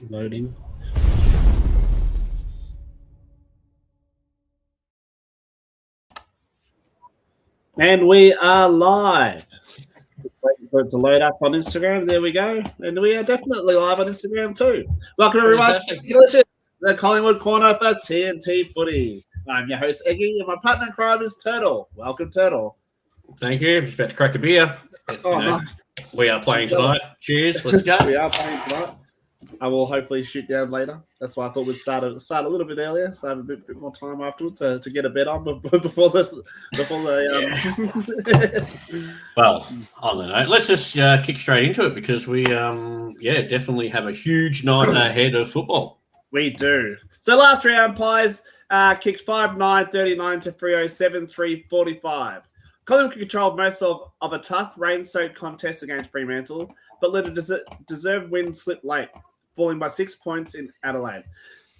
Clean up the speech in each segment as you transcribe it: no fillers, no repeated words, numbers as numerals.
Loading. And we are live. Waiting for it to load up on Instagram. There we go. And we are definitely live on Instagram too. Welcome everyone. Daicalicious, the Collingwood corner for TNT Footy. I'm your host Eggy, and my partner in crime is Turtle. Welcome, Turtle. Thank you. Just about to crack a beer. Nice. We are playing tonight. Cheers. Let's go. We are playing tonight. I will hopefully shoot down later. That's why I thought we'd start a little bit earlier, so I have a bit more time afterwards to get a bet on before the. Well, on the note, let's just kick straight into it because we definitely have a huge night ahead of football. We do. So last round, Pies kicked 5-9, 39 to 307, 345. Collingwood controlled most of a tough rain-soaked contest against Fremantle, but let a deserved win slip late, falling by 6 points in Adelaide.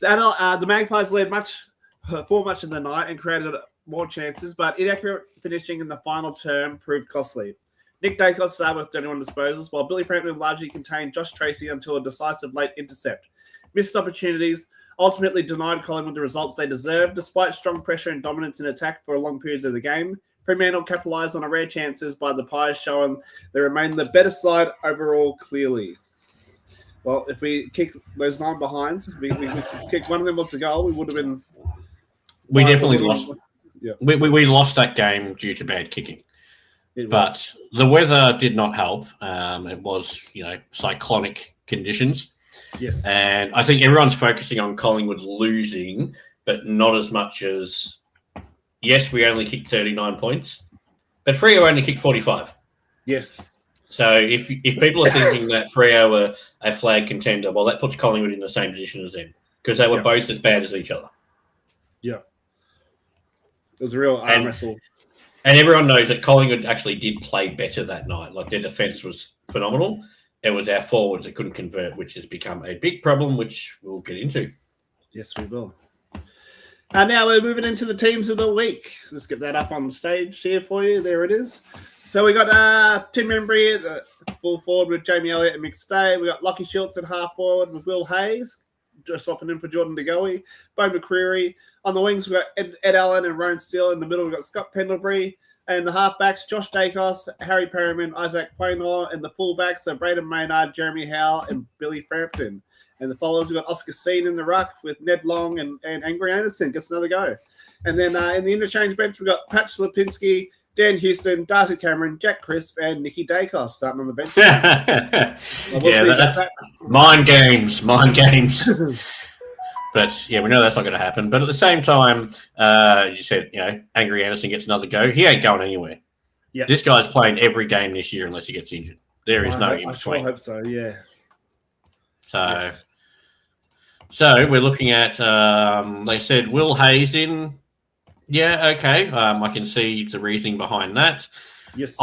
The Magpies led for much of the night and created more chances, but inaccurate finishing in the final term proved costly. Nick Daicalicious started with 31 disposals, while Billy Franklin largely contained Josh Tracy until a decisive late intercept. Missed opportunities ultimately denied Collingwood the results they deserved, despite strong pressure and dominance in attack for long periods of the game. Fremantle capitalised on a rare chances by the Pies, showing they remain the better side overall clearly. Well, if we kick those 9 behinds, we kick one of them was the goal, we would have been... We definitely lost. Yeah. We lost that game due to bad kicking. But the weather did not help. It was, cyclonic conditions. Yes. And I think everyone's focusing on Collingwood losing, but not as much as... Yes, we only kicked 39 points, but Freo only kicked 45. Yes. So if people are thinking that Freo were a flag contender, well, that puts Collingwood in the same position as them because they were both as bad as each other. Yeah. It was a real arm wrestle. And everyone knows that Collingwood actually did play better that night. Like, their defence was phenomenal. It was our forwards that couldn't convert, which has become a big problem, which we'll get into. Yes, we will. Now we're moving into the teams of the week. Let's get that up on the stage here for you. There it is. So we got Tim Embry at full forward with Jamie Elliott and Mick Stay. We got Lockie Schultz at half forward with Will Hayes, just swapping in for Jordan De Goey. Bo McCreary. On the wings, we got Ed Allen and Rowan Steele. In the middle, we got Scott Pendlebury. And the halfbacks, Josh Daicos, Harry Perryman, Isaac Quaynor. And the fullbacks are Braden Maynard, Jeremy Howe, and Billy Frampton. And the followers, we've got Oscar Seen in the ruck with Ned Long and Angry Anderson. Gets another go. And then in the interchange bench, we've got Patch Lipinski, Dan Houston, Darcy Cameron, Jack Crisp, and Nicky Daicos starting on the bench. Mind games. But, we know that's not going to happen. But at the same time, as you said, Angry Anderson gets another go. He ain't going anywhere. Yep. This guy's playing every game this year unless he gets injured. There is no in between. I hope so, yeah. So we're looking at, they said Will Hayes in. Yeah, okay. I can see the reasoning behind that. Yes.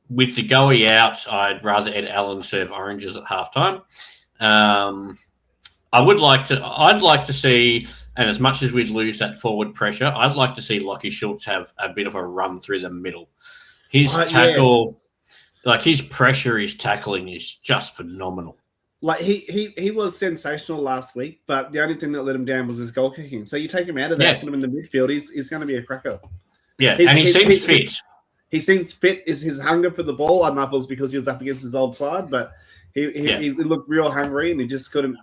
With De Goey out, I'd rather Ed Allen serve oranges at halftime. I'd like to see, and as much as we'd lose that forward pressure, I'd like to see Lockie Schultz have a bit of a run through the middle. His tackle, his pressure, his tackling is just phenomenal. Like he was sensational last week, but the only thing that let him down was his goal kicking. So you take him out of that, put him in the midfield, he's going to be a cracker. Yeah, and he seems fit. He seems fit. Is his hunger for the ball? I don't know if it was because he was up against his old side, but he looked real hungry and he just couldn't.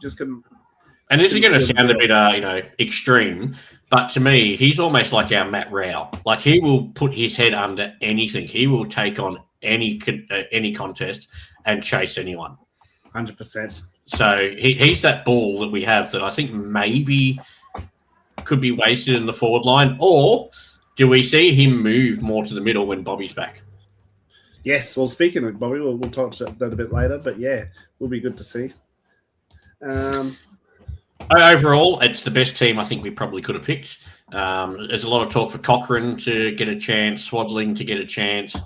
And this is going to sound a bit, extreme, but to me, he's almost like our Matt Rao. Like, he will put his head under anything. He will take on any contest and chase anyone. 100%. So he's that ball that we have that I think maybe could be wasted in the forward line, or do we see him move more to the middle when Bobby's back? Yes. Well, speaking of Bobby, we'll talk about that a bit later, but yeah, will be good to see. Overall, it's the best team I think we probably could have picked. There's a lot of talk for Cochrane to get a chance, Swadling to get a chance.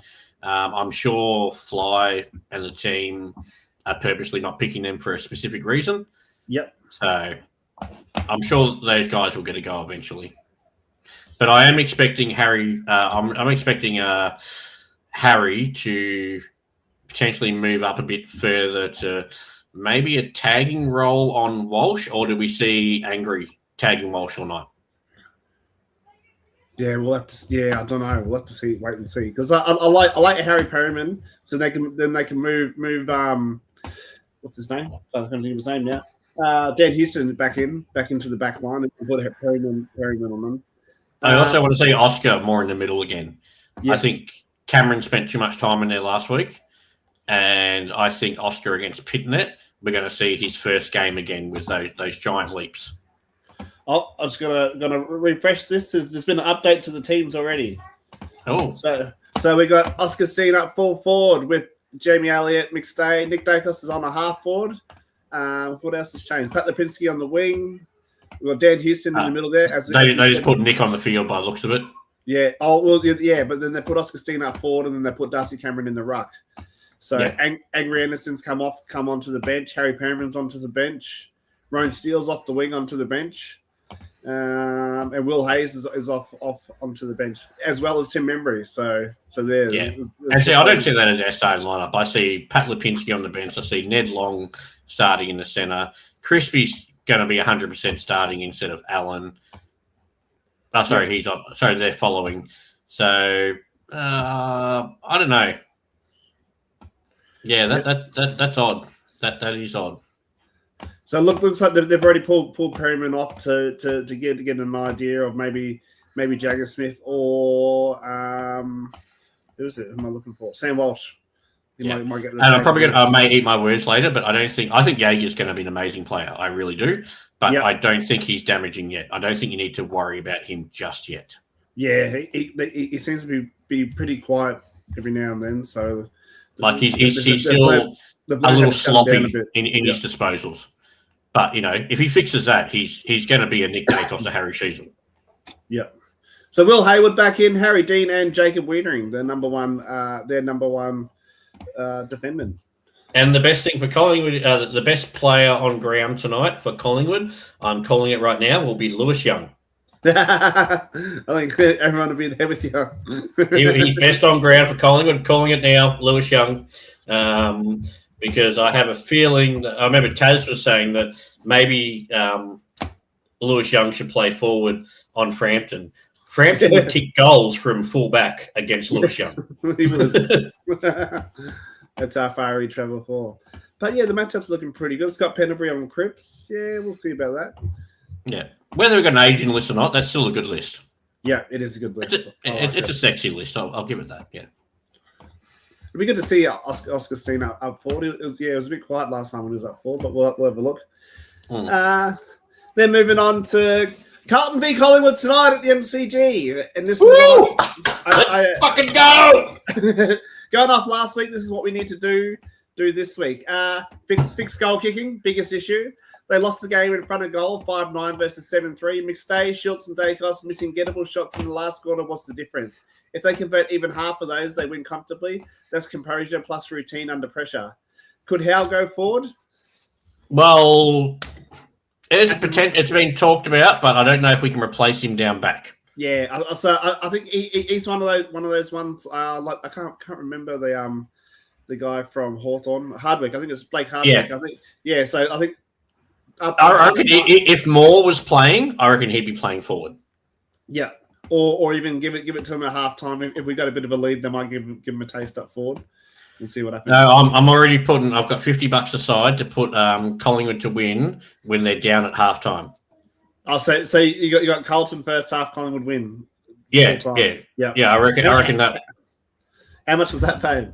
I'm sure Fly and the team are purposely not picking them for a specific reason. Yep. So I'm sure those guys will get a go eventually. But I am expecting Harry. I'm expecting Harry to potentially move up a bit further to maybe a tagging role on Walsh, or do we see Angry tagging Walsh or not? Yeah, we'll have to. Yeah, I don't know. We'll have to see. Wait and see. Because I like Harry Perryman, so they can move. What's his name? I can't think of his name now. Dan Houston back into the back line and put Perryman on them. I also want to see Oscar more in the middle again. Yes. I think Cameron spent too much time in there last week, and I think Oscar against Pitnet, we're going to see his first game again with those giant leaps. Oh, I'm just gonna refresh this. There's been an update to the teams already. Oh, so we got Oscar Steen up full forward with Jamie Elliott, McStay, Nick Daicalicious is on a half forward. What else has changed? Pat Lipinski on the wing. We've got Dan Houston in the middle there. They just put Nick on the field by the looks of it. Yeah. Oh well, yeah. But then they put Oscar Steen up forward, and then they put Darcy Cameron in the ruck. So yeah. Angry Anderson's come onto the bench. Harry Perriman's onto the bench. Rowan Steele's off the wing onto the bench. And Will Hayes is off onto the bench, as well as Tim Membry. So there. Yeah. And see, I don't see that as our starting lineup. I see Pat Lipinski on the bench. I see Ned Long starting in the centre. Crispy's going to be 100% starting instead of Allen. Oh, sorry, he's on. Sorry, they're following. So I don't know. Yeah, that's odd. That is odd. So looks like they've already pulled Perryman off to get an idea of maybe Jagger Smith or who is it? Who am I looking for? Sam Walsh. Might get. And I may eat my words later, but I think Jaeger's going to be an amazing player. I really do, but I don't think he's damaging yet. I don't think you need to worry about him just yet. Yeah, he seems to be pretty quiet every now and then. So like he's still a little sloppy in his disposals. But, if he fixes that, he's going to be a Nick Daicos or Harry Sheasel. Yeah. So Will Hayward back in, Harry Dean and Jacob Wiedering, their number one defendant. And the best thing for Collingwood, the best player on ground tonight for Collingwood, I'm calling it right now, will be Lewis Young. I think everyone will be there with you. He's best on ground for Collingwood. Calling it now, Lewis Young. Because I have a feeling I remember Taz was saying that maybe Lewis Young should play forward on Frampton. Frampton would kick goals from full back against Lewis Young. That's how far he travel for. But yeah, the matchup's looking pretty good. Scott Penderbury on Cripps. Yeah, we'll see about that. Yeah. Whether we've got an Asian list or not, that's still a good list. Yeah, it is a good list. It's a sexy list. I'll give it that. Yeah. It'd be good to see Oscar Steen up forward. It was a bit quiet last time when he was up forward, but we'll have a look. Then moving on to Carlton v Collingwood tonight at the MCG, and this is let's fucking go. Going off last week, this is what we need to do this week. Fix goal kicking, biggest issue. They lost the game in front of goal, 5-9 versus 7-3. McStay, Schultz, and Daicos missing gettable shots in the last quarter. What's the difference? If they convert even half of those, they win comfortably. That's composure plus routine under pressure. Could Howe go forward? Well, it's been talked about, but I don't know if we can replace him down back. Yeah, so I think he's one of those ones. Like I can't remember the guy from Hawthorn, Hardwick. I think it's Blake Hardwick. Yeah. So I think. I reckon if Moore was playing, I reckon he'd be playing forward. Yeah, or even give it to him at halftime. If we got a bit of a lead, they might give him a taste up forward and see what happens. No, I'm already putting. I've got $50 aside to put Collingwood to win when they're down at halftime. Oh, so you got Carlton first half, Collingwood win. Yeah. I reckon that. How much was that paying?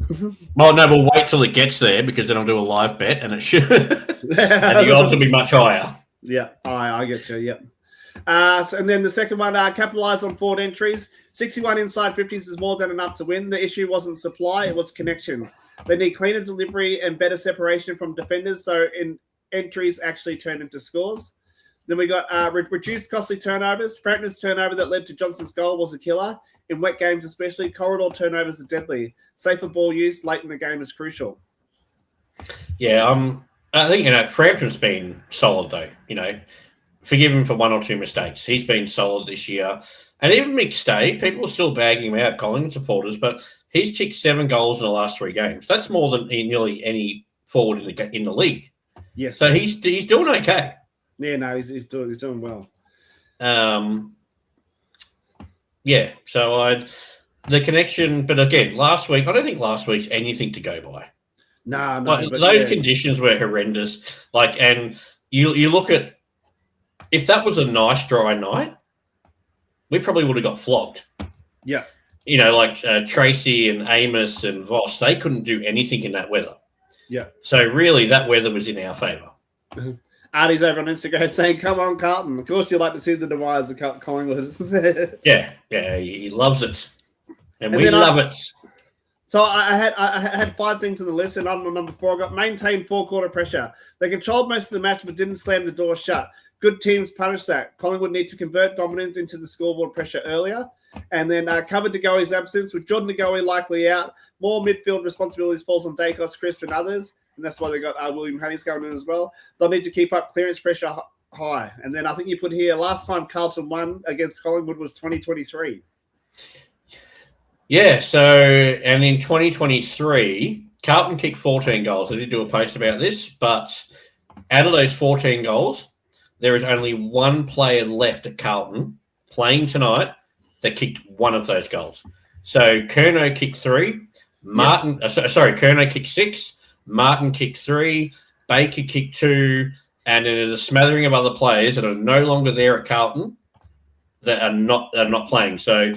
Well, no, we'll wait till it gets there because then I'll do a live bet and it should, and the odds will be much higher. Yeah, I get you. Yeah. And then the second one, capitalise on forward entries. 61 inside 50s is more than enough to win. The issue wasn't supply; it was connection. They need cleaner delivery and better separation from defenders, so entries actually turn into scores. Then we got reduced costly turnovers. Frampton's turnover that led to Johnson's goal was a killer. In wet games especially, corridor turnovers are deadly. Safer ball use late in the game is crucial. Yeah, I think, Frampton's been solid though. Forgive him for one or two mistakes. He's been solid this year. And even McStay, people are still bagging him out, Collingwood supporters, but he's kicked 7 goals in the last 3 games. That's more than nearly any forward in the league. Yes. So he's doing okay. Yeah, no, he's doing well. Yeah. So the connection, but again, last week I don't think last week's anything to go by. No, Like, but those conditions were horrendous. Like, and you look at, if that was a nice dry night, we probably would have got flogged. Yeah. You know, like Tracy and Amos and Voss, they couldn't do anything in that weather. Yeah. So really, that weather was in our favour. Artie's over on Instagram saying, "Come on, Carlton." Of course, you like to see the demise of Collingwood. Yeah, he loves it, and we love it. So I had 5 things on the list, and on number 4, I got maintain four-quarter pressure. They controlled most of the match, but didn't slam the door shut. Good teams punish that. Collingwood need to convert dominance into the scoreboard pressure earlier. And then covered De Goey's absence, with Jordan De Goey likely out. More midfield responsibilities falls on Daicalicious, Crisp, and others. And that's why they got William Hayes going in as well. They'll need to keep up clearance pressure high. And then I think you put here, last time Carlton won against Collingwood was 2023. Yeah, so, and in 2023, Carlton kicked 14 goals. I did do a post about this, but out of those 14 goals, there is only one player left at Carlton playing tonight that kicked one of those goals. So Curnow kicked 3, Curnow kicked 6, Martin kicked 3, Baker kicked 2, and then there's a smattering of other players that are no longer there at Carlton that are not playing. So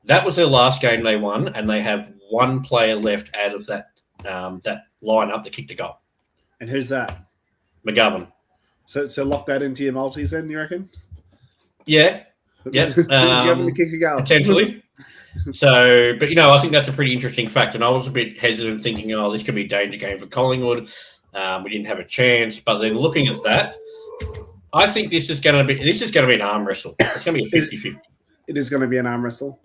that was their last game they won, and they have one player left out of that lineup that kicked a goal. And who's that? McGovern. So lock that into your multis then, you reckon? Yeah. Yep. Kick a goal. Potentially. So, but, I think that's a pretty interesting fact. And I was a bit hesitant thinking, this could be a danger game for Collingwood. We didn't have a chance. But then looking at that, I think this is going to be an arm wrestle. It's going to be a 50-50. It is going to be an arm wrestle.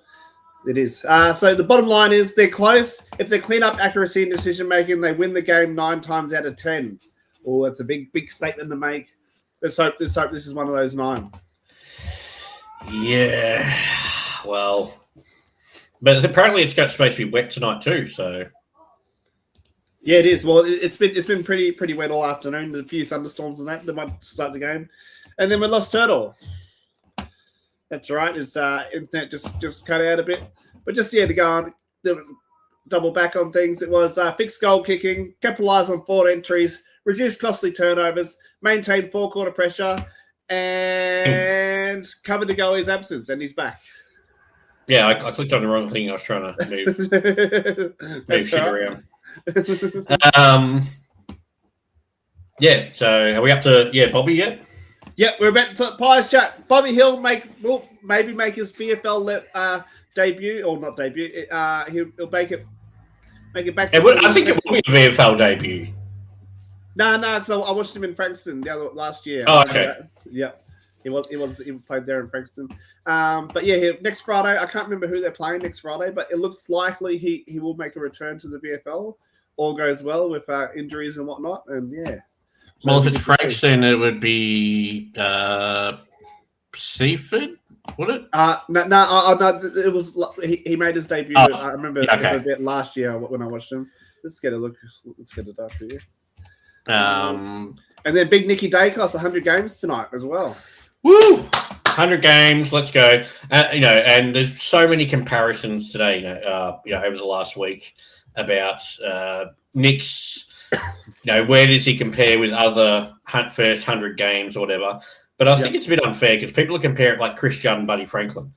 It is. So the bottom line is they're close. If they clean up accuracy and decision-making, they win the game 9 times out of 10. Oh, that's a big statement to make. Let's hope this is one of those 9. Yeah. Well, but apparently it's supposed to be wet tonight too, so. Yeah, it is. Well, it's been pretty wet all afternoon. A few thunderstorms and that might start the game. And then we lost Turtle. That's right. His internet just cut out a bit. But just, to go on, double back on things. It was fixed goal kicking, capitalise on 4 entries, reduce costly turnovers, maintain four-quarter pressure, and cover De Goey's absence, and he's back. Yeah, I clicked on the wrong thing. I was trying to move shit around. Yeah, so are we up to Bobby yet? Yeah, we're about to Pies chat. Bobby Hill will maybe make his VFL debut, or not debut. He'll make it back. I think it will be a VFL debut. No. So I watched him in Frankston last year. Oh, okay. Yeah, he played there in Frankston. But next Friday, I can't remember who they're playing next Friday, but it looks likely he will make a return to the VFL. All goes well with injuries and whatnot, and yeah. So well, if it's Frankston, it would be Seaford, would it? No. It was he made his debut. I remember a bit last year when I watched him. Let's get a look. Let's get it up here. And then Big Nicky Daicalicious 100 games tonight as well. Woo! 100 games, let's go. And there's so many comparisons today, over the last week about Nick's, where does he compare with other first 100 games or whatever. But I think it's a bit unfair because people are comparing like Chris Judd and Buddy Franklin.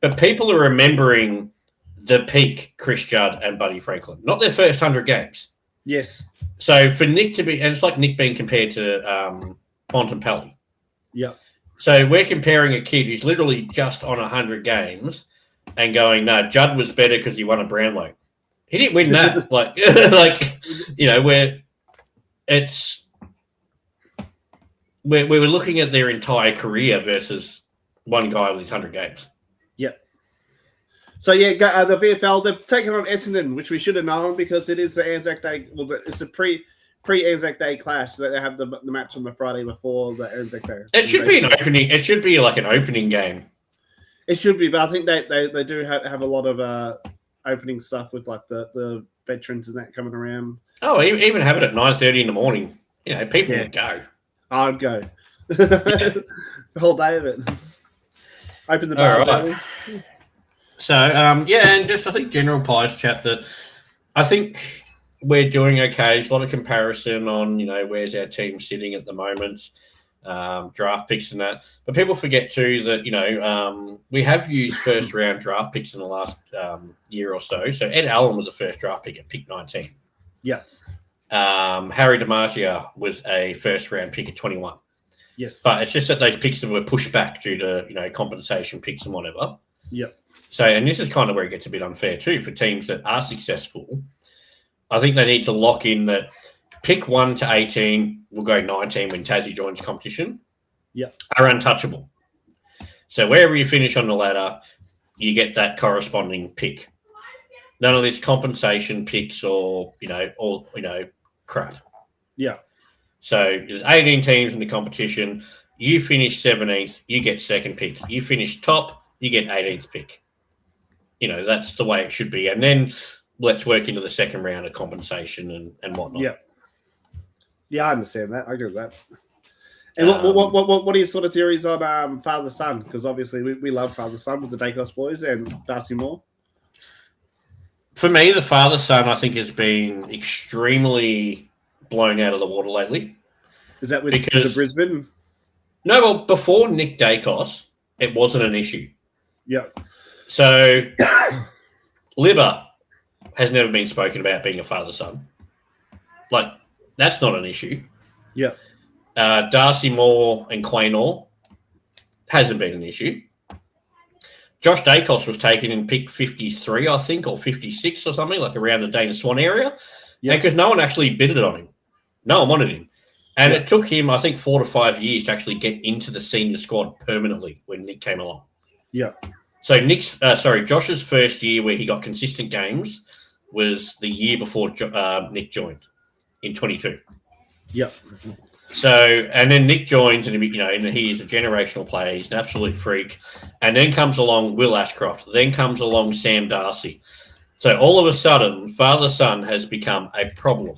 But people are remembering the peak Chris Judd and Buddy Franklin, not their first 100 games. Yes. So for Nick to be, and it's like Nick being compared to Bontempelli. Yeah. So we're comparing a kid who's literally just on 100 games and going, no, Judd was better because he won a Brownlow. He didn't win that. We're looking at their entire career versus one guy with 100 games. Yeah. So the VFL, they're taking on Essendon, which we should have known because it is the Anzac Day. Well, it's a pre-Anzac Day clash. So they have the match on the Friday before the Anzac Day. It should be an opening. It should be like an opening game. It should be, but I think they do have a lot of opening stuff with like the veterans and that coming around. Oh, even have it at 9:30 in the morning. People would go. I'd go. The whole day of it. Open the bars early. So, and just I think general Pies chat that I think we're doing okay. There's a lot of comparison on, where's our team sitting at the moment, draft picks and that. But people forget too that, we have used first round draft picks in the last year or so. So Ed Allen was a first draft pick at pick 19. Yeah. Harry DiMartia was a first round pick at 21. Yes. But it's just that those picks were pushed back due to, compensation picks and whatever. Yep. So, and this is kind of where it gets a bit unfair too for teams that are successful. I think they need to lock in that pick 1 to 18 will go 19 when Tassie joins competition. Yep. Are untouchable. So wherever you finish on the ladder, you get that corresponding pick. None of this compensation picks or crap. Yeah. So there's 18 teams in the competition. You finish 17th, you get second pick. You finish top, you get 18th pick. That's the way it should be. And then let's work into the second round of compensation and whatnot. Yeah. Yeah, I understand that. I agree with that. And what are your sort of theories on father-son? Because obviously we love father-son with the Daicalicious boys and Darcy Moore. For me, the father-son, I think, has been extremely blown out of the water lately. Is that because of Brisbane? No, well, before Nick Daicos, it wasn't an issue. Yeah. So, Libba has never been spoken about being a father-son. Like, that's not an issue. Yeah. Darcy Moore and Quaynor hasn't been an issue. Josh Daicos was taken in pick 53, I think, or 56 or something, like around the Dana Swan area. Yeah. Because no one actually bidded on him. No one wanted him. And it took him, I think, 4 to 5 years to actually get into the senior squad permanently when Nick came along. Yeah. So Josh's first year where he got consistent games was the year before Nick joined in 22. Yeah. So, and then Nick joins and he is a generational player. He's an absolute freak. And then comes along Will Ashcroft. Then comes along Sam Darcy. So all of a sudden, father-son has become a problem.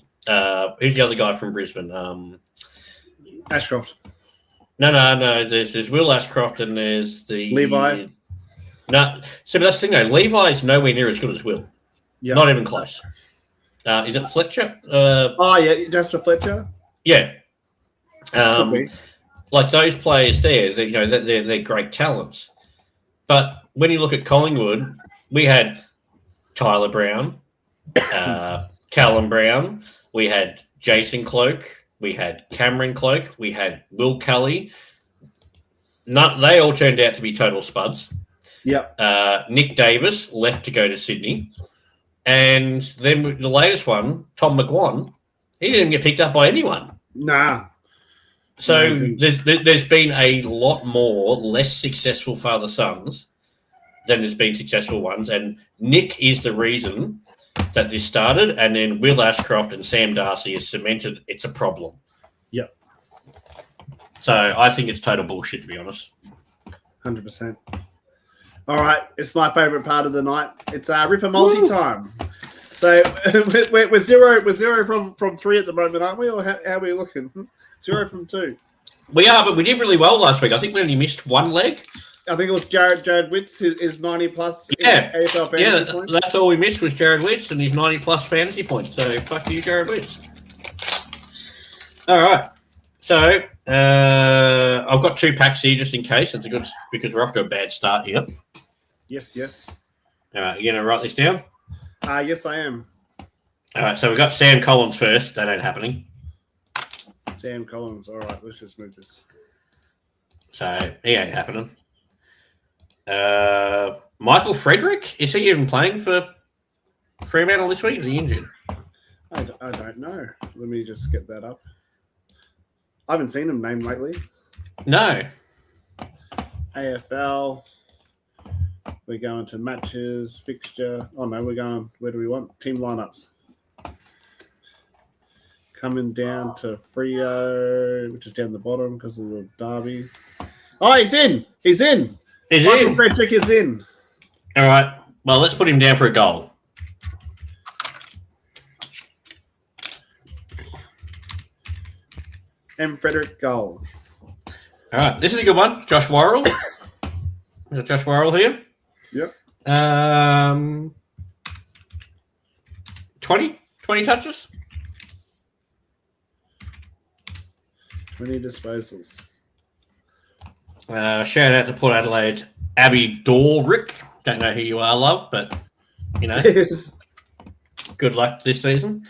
Who's the other guy from Brisbane? Ashcroft. No. There's Will Ashcroft and there's the Levi. No, so that's the thing though. Levi is nowhere near as good as Will. Yeah. Not even close. Is it Fletcher? Jasper Fletcher. Yeah. Like those players there, they're great talents. But when you look at Collingwood, we had Tyler Brown, Callum Brown, we had Jason Cloak, we had Cameron Cloak, we had Will Cully. They all turned out to be total spuds. Yeah. Nick Davis left to go to Sydney. And then the latest one, Tom McGuan, he didn't even get picked up by anyone. Nah. So there's been a lot more less successful father-sons than there's been successful ones. And Nick is the reason that this started. And then Will Ashcroft and Sam Darcy has cemented it's a problem. Yeah. So I think it's total bullshit, to be honest. 100%. All right. It's my favourite part of the night. It's Ripper multi time. So we're zero from 3 at the moment, aren't we? Or how are we looking? 0 from 2. We are, but we did really well last week. I think we only missed one leg. I think it was Jared Witts, his 90 plus. Yeah, AFL fantasy points. That's all we missed was Jared Witts and his 90 plus fantasy points. So fuck you, Jared Witts. All right. So I've got 2 packs here just in case. It's a good because we're off to a bad start here. Yes. All right, you gonna write this down? Yes, I am. All right. So we've got Sam Collins first. That ain't happening. Sam Collins. All right, let's just move this. So he ain't happening. Michael Frederick, is he even playing for Fremantle this week? Is he injured? I don't know. Let me just get that up. I haven't seen him named lately. No. AFL. We're going to matches, fixture. Oh, no, we're going, where do we want? Team lineups. Coming down to Freo, which is down the bottom because of the derby. Oh, he's in. Michael Frederick is in. All right. Well, let's put him down for a goal. and Frederick goal. All right, this is a good one. Josh Worrell. We got Josh Worrell here. Yep. 20 touches. 20 disposals. Shout out to Port Adelaide, Abby Dorrick. Don't know who you are, love, but you know, Yes. good luck this season.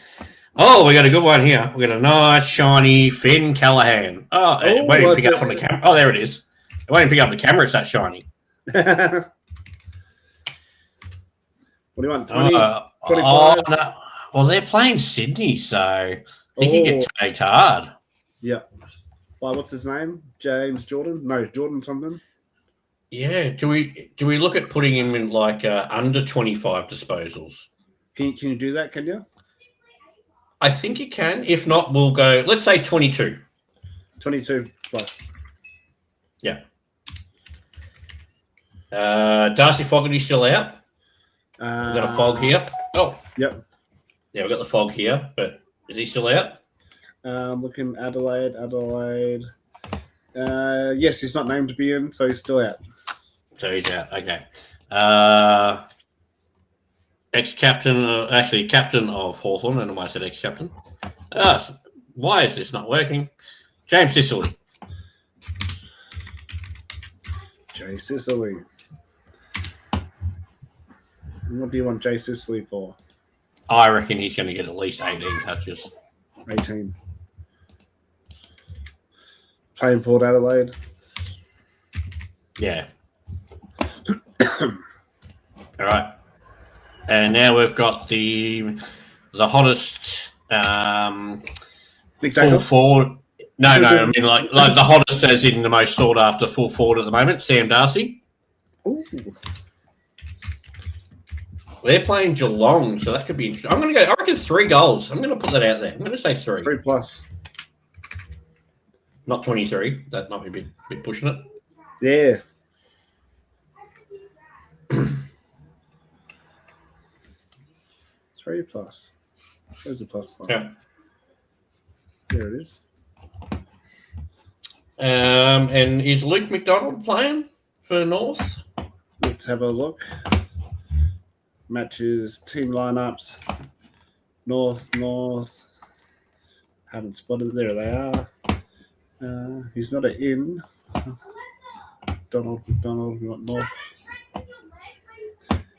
Oh, we got a good one here. We got a nice, shiny Finn Callahan. Oh, it won't even pick up on the camera. Oh, there it is. It won't even pick up the camera. It's that shiny. What do you want? 20? 25? No. Well, they're playing Sydney, so he could get tagged hard. Yeah. Well, what's his name? James Jordan? No, Jordan something. Yeah. Do we look at putting him in like under 25 disposals? Can you do that? Can you? I think you can. If not, we'll go. Let's say 22. 22 plus. Yeah. Darcy Fogarty's still out. We've got a fog here. Oh. Yep. Yeah, we've got the fog here, but is he still out? Looking Adelaide. Yes, he's not named to be in, so he's still out. So he's out. Okay. Ex-captain, actually captain of Hawthorn. I don't know why I said ex-captain. Why is this not working? James Sicily. Jay Sicily. What do you want Jay Sicily for? I reckon he's going to get at least 18 touches. 18. Playing Port Adelaide. Yeah. All right. And now we've got the hottest full forward. No, I mean like the hottest as in the most sought after full forward at the moment, Sam Darcy. Ooh. They're playing Geelong, so that could be interesting. I'm going to go, I reckon 3 goals. I'm going to put that out there. I'm going to say 3. 3 plus. Not 23. That might be a bit pushing it. Yeah. Three plus. There's the plus sign. Yeah. There it is. And is Luke McDonald playing for North? Let's have a look. Matches, team lineups. North. Haven't spotted. There they are. He's not an in. McDonald, we want North.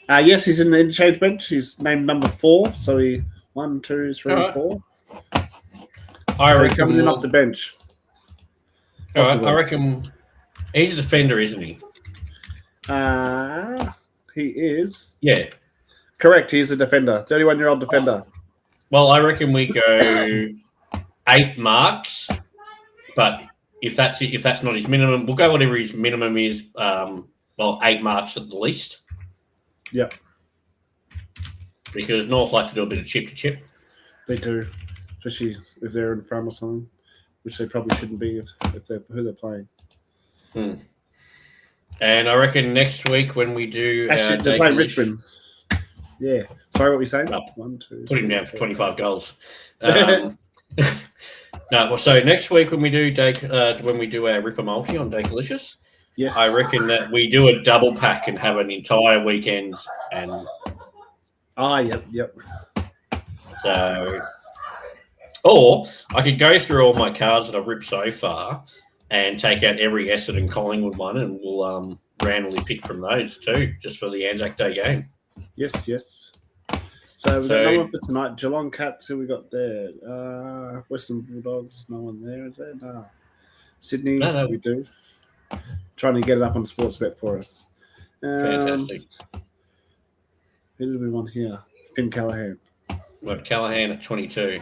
Yes, he's in the interchange bench. He's named number 4. So he 1, 2, 3, right. 4. I reckon he's coming in off the bench. All right, I reckon he's a defender, isn't he? He is. Yeah. Correct. He's a defender. 31-year-old defender. Well, I reckon we go 8 marks, but if that's not his minimum, we'll go whatever his minimum is. 8 marks at the least. Yep. Because North likes to do a bit of chip to chip. They do, especially if they're in front or something, which they probably shouldn't be if they're who they're playing. And I reckon next week when we do they play Richmond. Yeah. Sorry, what were you saying? No, 1, 2. Put him down for 25 goals. No, well, so next week when we do our Ripper Multi on Daicalicious, yes, I reckon that we do a double pack and have an entire weekend. And yep. So, or I could go through all my cards that I've ripped so far and take out every Essendon Collingwood one, and we'll randomly pick from those too, just for the Anzac Day game. Yes. So we've got no one for tonight. Geelong Cats, who we got there? Western Bulldogs, no one there, is there? No. Sydney, No. We do. Trying to get it up on Sportsbet for us. Fantastic. Who did we want here? Finn Callahan. We've got Callahan at 22.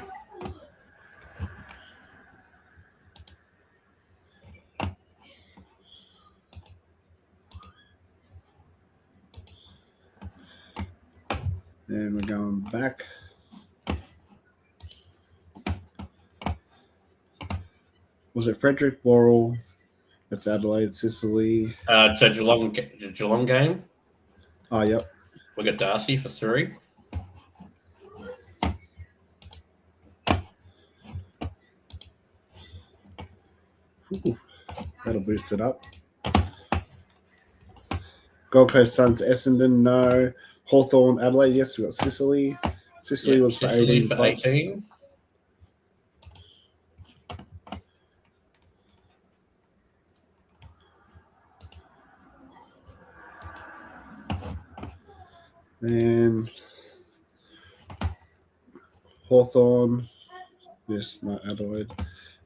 And we're going back. Was it Frederick Worrell? That's Adelaide, Sicily. So Geelong game. Oh, yep. We got Darcy for 3. Ooh, that'll boost it up. Gold Coast Sun to Essendon, no. Hawthorn, Adelaide, yes, we got Sicily. Sicily was for 18 plus. 18. And Hawthorn, yes, no, Adelaide.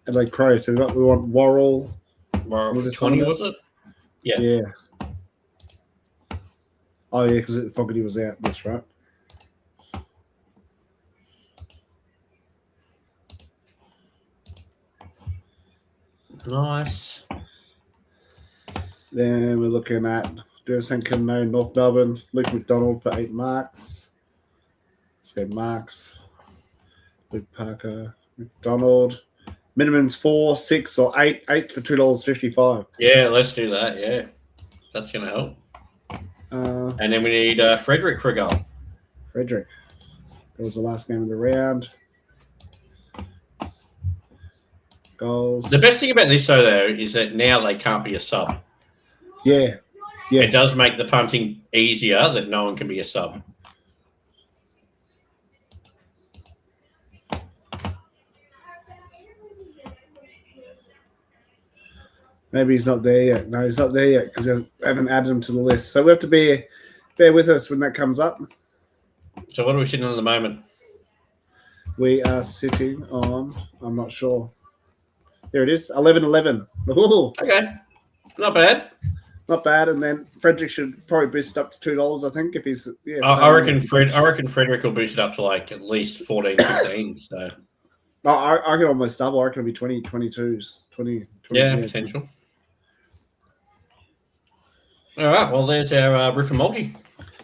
Adelaide Crow, so we want Worrell. Was it 20, was it? Yeah. Yeah. Oh, yeah, because Fogarty was out. That's right. Nice. Then we're looking at Durasenko, no. North Melbourne. Luke McDonald for 8 marks. Let's go marks. Luke Parker, McDonald. Minimum's 4, 6, or 8. 8 for $2.55. Yeah, let's do that. Yeah, that's going to help. And then we need Frederick for a goal. Frederick. That was the last game of the round. Goals. The best thing about this, though, is that now they can't be a sub. Yeah. Yes. It does make the punting easier that no one can be a sub. Maybe he's not there yet. No, he's not there yet because I haven't added him to the list. So we have to bear with us when that comes up. So what are we sitting on at the moment? We are sitting on, I'm not sure. There it is, 11-11. Ooh. Okay, not bad. Not bad. And then Frederick should probably boost it up to $2, I think, if he's. Yeah, I reckon Frederick will boost it up to like at least 14, 15. So. I can almost double. I reckon it'll be 20, 22s. 20 yeah, potential. All right, well, there's our Ripper Multi.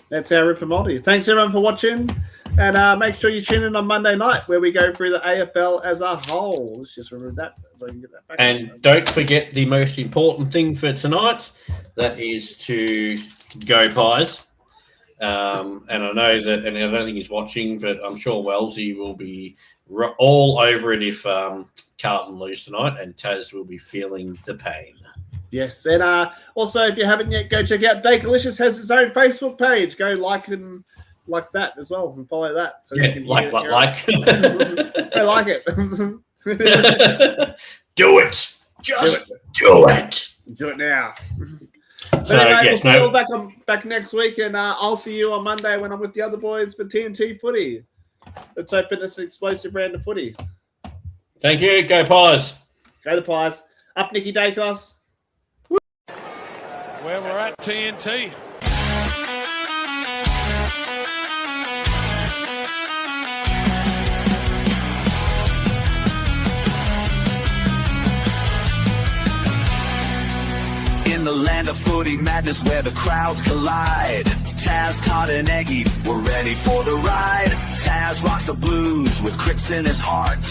That's our Ripper Multi. Thanks, everyone, for watching. And make sure you tune in on Monday night where we go through the AFL as a whole. Let's just remove that so I can get that back. And don't forget the most important thing for tonight. That is to go Pies. And I know that, and I don't think he's watching, but I'm sure Wellesley will be all over it if Carlton lose tonight, and Taz will be feeling the pain. Yes, and also if you haven't yet, go check out Daicalicious has its own Facebook page. Go like and like that as well, and follow that. So yeah, you can like. I like it. Do it. Just do it. Do it now. So, anyway, yes, we'll see you all back next week, and I'll see you on Monday when I'm with the other boys for TNT Footy. Let's open this explosive brand of footy. Thank you. Go Pies. Go the Pies. Up Nicky Daicos. Where we're at, TNT. In the land of footy madness where the crowds collide, Taz, Todd, and Eggy were ready for the ride. Taz rocks the blues with Crips in his heart.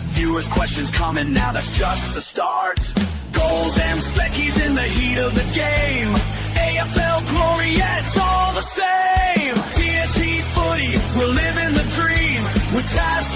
Viewers' questions coming now, that's just the start. Goals and speckies in the heat of the game. AFL glory, yeah, it's all the same. TNT Footy, we're living the dream with Taz,